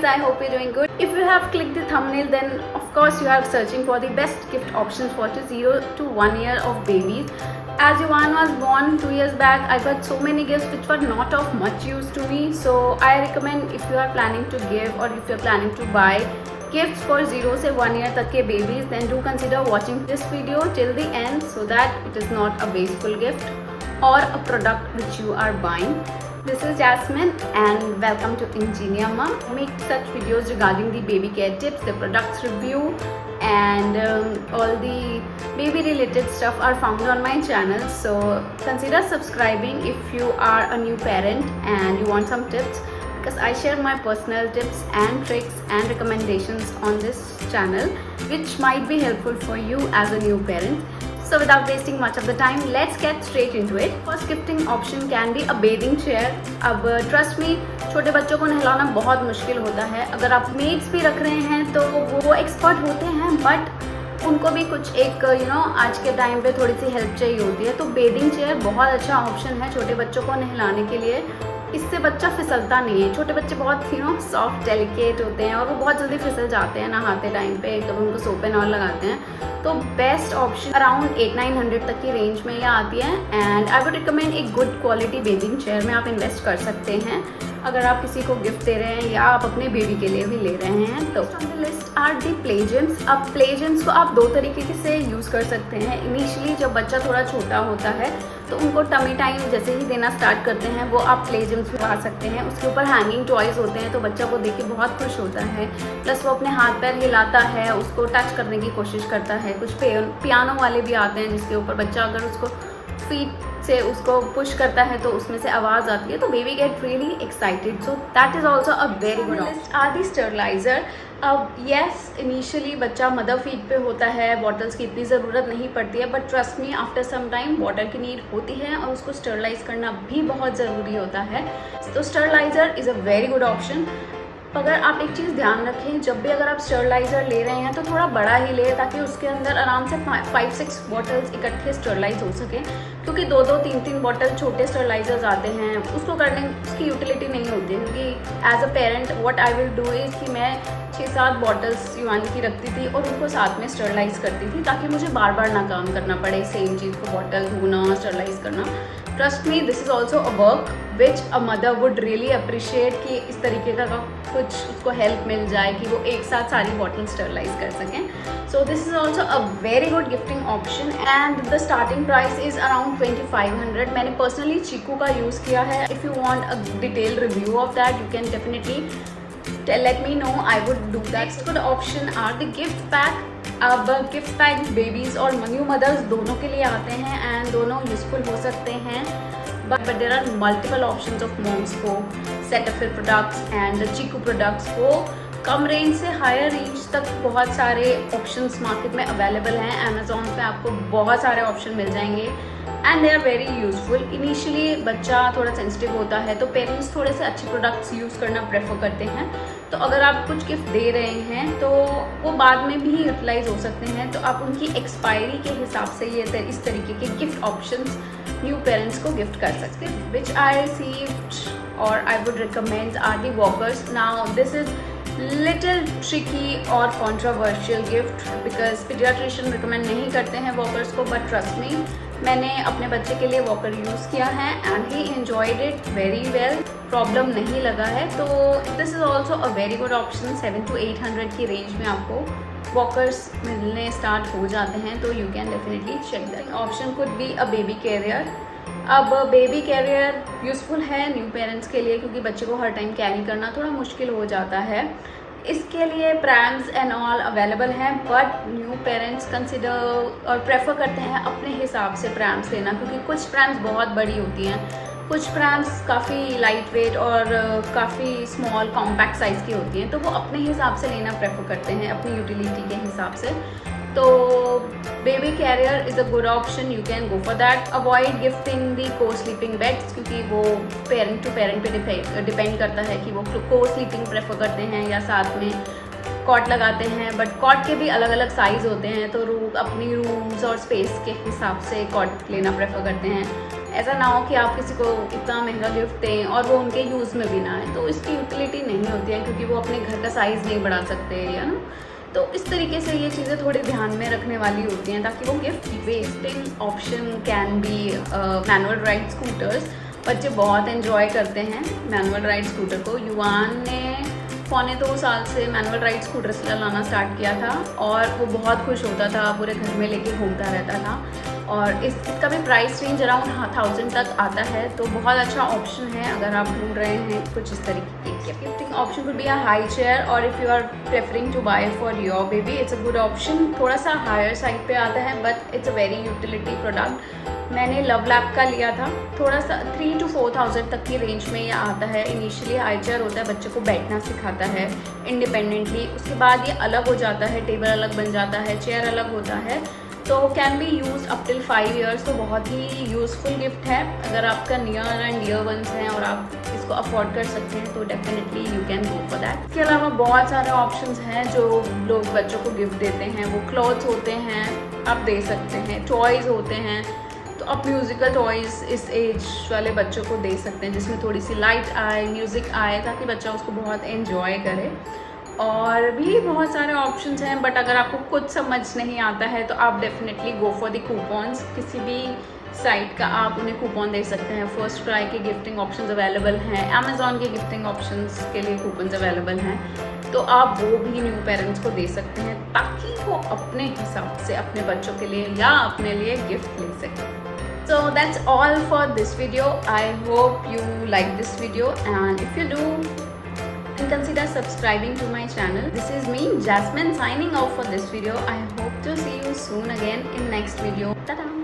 guys, I hope you're doing good. If you have clicked the thumbnail, then of course you are searching for the best gift options for 0 to 1 year of babies. As Yuvan was born 2 years back, I got so many gifts which were not of much use to me. So I recommend, if you are planning to give or if you are planning to buy gifts for 0 से 1 year तक के babies, then do consider watching this video till the end so that it is not a wasteful gift or a product which you are buying. This is Jasmine and welcome to Engineer Mom. I make such videos regarding the baby care tips, the products review, and all the baby related stuff are found on my channel. So consider subscribing if you are a new parent and you want some tips, because I share my personal tips and tricks and recommendations on this channel which might be helpful for you as a new parent. So without wasting much of the time, let's get straight into it. First gifting option can be a bathing chair. अब trust me, छोटे बच्चों को नहलाना बहुत मुश्किल होता है. अगर आप मेड्स भी रख रहे हैं तो वो एक्सपर्ट होते हैं, बट उनको भी कुछ एक आज के टाइम पे थोड़ी सी हेल्प चाहिए होती है. तो बेदिंग चेयर बहुत अच्छा ऑप्शन है छोटे बच्चों को नहलाने के लिए. इससे बच्चा फिसलता नहीं है. छोटे बच्चे बहुत सॉफ्ट डेलिकेट होते हैं और वो बहुत जल्दी फिसल जाते हैं नहाते टाइम पे, कभी उनको सोप एंड ऑयल लगाते हैं. तो बेस्ट ऑप्शन अराउंड 800-900 तक की रेंज में ये आती है. एंड आई वुड रिकमेंड एक गुड क्वालिटी बेदिंग चेयर में आप इन्वेस्ट कर सकते हैं अगर आप किसी को गिफ्ट दे रहे हैं या आप अपने बेबी के लिए भी ले रहे हैं. तो on the list are the play gyms. अब प्ले जिम्स को आप दो तरीके से यूज़ कर सकते हैं. इनिशियली जब बच्चा थोड़ा छोटा होता है तो उनको टमी टाइम जैसे ही देना स्टार्ट करते हैं वो आप प्ले जिम्स में आ सकते हैं. उसके ऊपर हैंगिंग टॉयज़ होते हैं तो बच्चा को देख के बहुत खुश होता है. प्लस वो अपने हाथ पैर हिलाता है, उसको टच करने की कोशिश करता है. कुछ पियानो वाले भी आते हैं जिसके ऊपर बच्चा अगर उसको फीट से उसको पुश करता है तो उसमें से आवाज़ आती है. तो baby get really excited. So that is also a very good option. Are the steriliser. अब येस, इनिशियली बच्चा मदर फीड पे होता है, बॉटल्स की इतनी ज़रूरत नहीं पड़ती है, but trust me after some time water की नीड होती है और उसको स्टरलाइज करना भी बहुत ज़रूरी होता है. तो steriliser is a very good option. अगर आप एक चीज़ ध्यान रखें, जब भी अगर आप स्टरलाइज़र ले रहे हैं तो थोड़ा बड़ा ही ले, ताकि उसके अंदर आराम से 5-6 बॉटल्स इकट्ठे स्टरलाइज हो सकें. क्योंकि 2-2, 3-3 बॉटल छोटे स्टरलाइजर्स आते हैं, उसको करने उसकी यूटिलिटी नहीं होती है. क्योंकि as a parent what I will do is कि मैं 6-7 बॉटल्स युवान की रखती थी और उनको साथ में स्टरलाइज करती थी, ताकि मुझे बार बार ना काम करना पड़े सेम चीज़ को बॉटल धोना स्टरलाइज करना. Trust me, this is also a work which a mother would really appreciate कि इस तरीके का कुछ उसको हेल्प मिल जाए कि वो एक साथ सारी बॉटल स्टरलाइज कर सकें. So this is also a very good gifting option and the starting price is around 2500. मैंने पर्सनली चीकू का यूज़ किया है. If you want a detail review of that you can definitely let me know, I would do that. Next good option are the gift pack. अब gift pack babies और new mothers दोनों के लिए आते हैं and दोनों useful हो सकते हैं. But there are multiple options of moms को Cetaphil products and Chicco products को कम रेंज से हायर रेंज तक बहुत सारे ऑप्शंस मार्केट में अवेलेबल हैं. अमेजोन पे आपको बहुत सारे ऑप्शन मिल जाएंगे and they are very useful. Initially बच्चा थोड़ा सेंसिटिव होता है तो पेरेंट्स थोड़े से अच्छे प्रोडक्ट्स यूज़ करना प्रेफर करते हैं. तो अगर आप कुछ गिफ्ट दे रहे हैं तो वो बाद में भी यूटिलाइज हो सकते हैं. तो आप उनकी एक्सपायरी के हिसाब से ये इस तरीके के गिफ्ट ऑप्शंस न्यू पेरेंट्स को गिफ्ट कर सकते हैं. विच आई रिसीव्ड और I would recommend are the walkers. Now this is little tricky or controversial gift because pediatrician recommend नहीं करते हैं वॉकर्स को, but trust me, मैंने अपने बच्चे के लिए वॉकर यूज़ किया है and he enjoyed it very well. Problem नहीं लगा है. तो this is also a very good option. 700 to 800 की रेंज में आपको वॉकर्स मिलने स्टार्ट हो जाते हैं. तो you can definitely check that. Option could be a baby carrier. अब बेबी कैरियर यूज़फुल है न्यू पेरेंट्स के लिए क्योंकि बच्चे को हर टाइम कैरी करना थोड़ा मुश्किल हो जाता है. इसके लिए प्रैम्स एंड ऑल अवेलेबल हैं, बट न्यू पेरेंट्स कंसिडर और प्रेफर करते हैं अपने हिसाब से प्रैम्स लेना, क्योंकि कुछ प्रैम्स बहुत बड़ी होती हैं, कुछ प्रैम्स काफ़ी लाइट वेट और काफ़ी स्मॉल कॉम्पैक्ट साइज़ की होती हैं. तो वो अपने हिसाब से लेना प्रेफर करते हैं अपनी यूटिलिटी के हिसाब से. तो baby carrier is a good option. You can go for that. Avoid gifting the को स्लीपिंग बेड्स, क्योंकि वो पेरेंट टू पेरेंट पे डिपेंड करता है कि वो को स्लीपिंग प्रेफर करते हैं या साथ में कॉट लगाते हैं. बट कॉट के भी अलग अलग साइज़ होते हैं, तो अपनी रूम्स और स्पेस के हिसाब से कॉट लेना प्रेफर करते हैं. ऐसा ना हो कि आप किसी को इतना महंगा गिफ्ट दें और वो उनके यूज़ में भी ना आए, तो इसकी यूटिलिटी नहीं होती है, क्योंकि वो अपने घर का साइज़ नहीं बढ़ा सकते, या ना। तो इस तरीके से ये चीज़ें थोड़ी ध्यान में रखने वाली होती हैं, ताकि वो gift wasting option can be manual ride scooters. बच्चे बहुत एंजॉय करते हैं मैनुअल राइड स्कूटर को। युवान ने 1.25 साल से मैनुअल राइड स्कूटर चलाना स्टार्ट किया था और वो बहुत खुश होता था, पूरे घर में लेके घूमता रहता था। और इसका भी प्राइस रेंज अराउंड 1000 तक आता है, तो बहुत अच्छा ऑप्शन है अगर आप ढूंढ रहे हैं कुछ इस तरीके के gifting option. Would be a high chair, और if you are preferring to buy for your baby, it's a good option. थोड़ा सा हायर साइड पे आता है, but it's a very utility product. मैंने लव लैब का लिया था, थोड़ा सा 3 to 4000 तक की रेंज में ये आता है। इनिशियली हाई चेयर होता है, बच्चे को बैठना सिखाता है इंडिपेंडेंटली, उसके बाद ये अलग हो जाता है, टेबल अलग बन जाता है, चेयर अलग होता है, तो can be use up till 5 years। तो बहुत ही यूज़फुल गिफ्ट है। अगर आपका नियर एंड डियर वंस हैं और आप इसको अफोर्ड कर सकते हैं, तो definitely you can go for that. इसके अलावा बहुत सारे ऑप्शंस हैं जो लोग बच्चों को गिफ्ट देते हैं। वो क्लॉथ्स होते हैं, आप दे सकते हैं, टॉयज़ होते हैं, तो आप म्यूज़िकल टॉयज़ इस एज वाले बच्चों को दे सकते हैं, जिसमें थोड़ी सी लाइट आए, म्यूज़िक आए, ताकि बच्चा उसको बहुत एन्जॉय करे। और भी बहुत सारे ऑप्शंस हैं, बट अगर आपको कुछ समझ नहीं आता है तो आप definitely go for the coupons. किसी भी साइट का आप उन्हें कूपन दे सकते हैं। फर्स्ट ट्राई के गिफ्टिंग ऑप्शंस अवेलेबल हैं, अमेज़ॉन के गिफ्टिंग ऑप्शंस के लिए कूपन्स अवेलेबल हैं, तो आप वो भी न्यू पेरेंट्स को दे सकते हैं, ताकि वो अपने हिसाब से अपने बच्चों के लिए या अपने लिए गिफ्ट ले सकें। So that's all for this video. I hope you like this video, and if you do, then consider subscribing to my channel. This is me, Jasmine, signing off for this video. I hope to see you soon again in next video. Ta-da!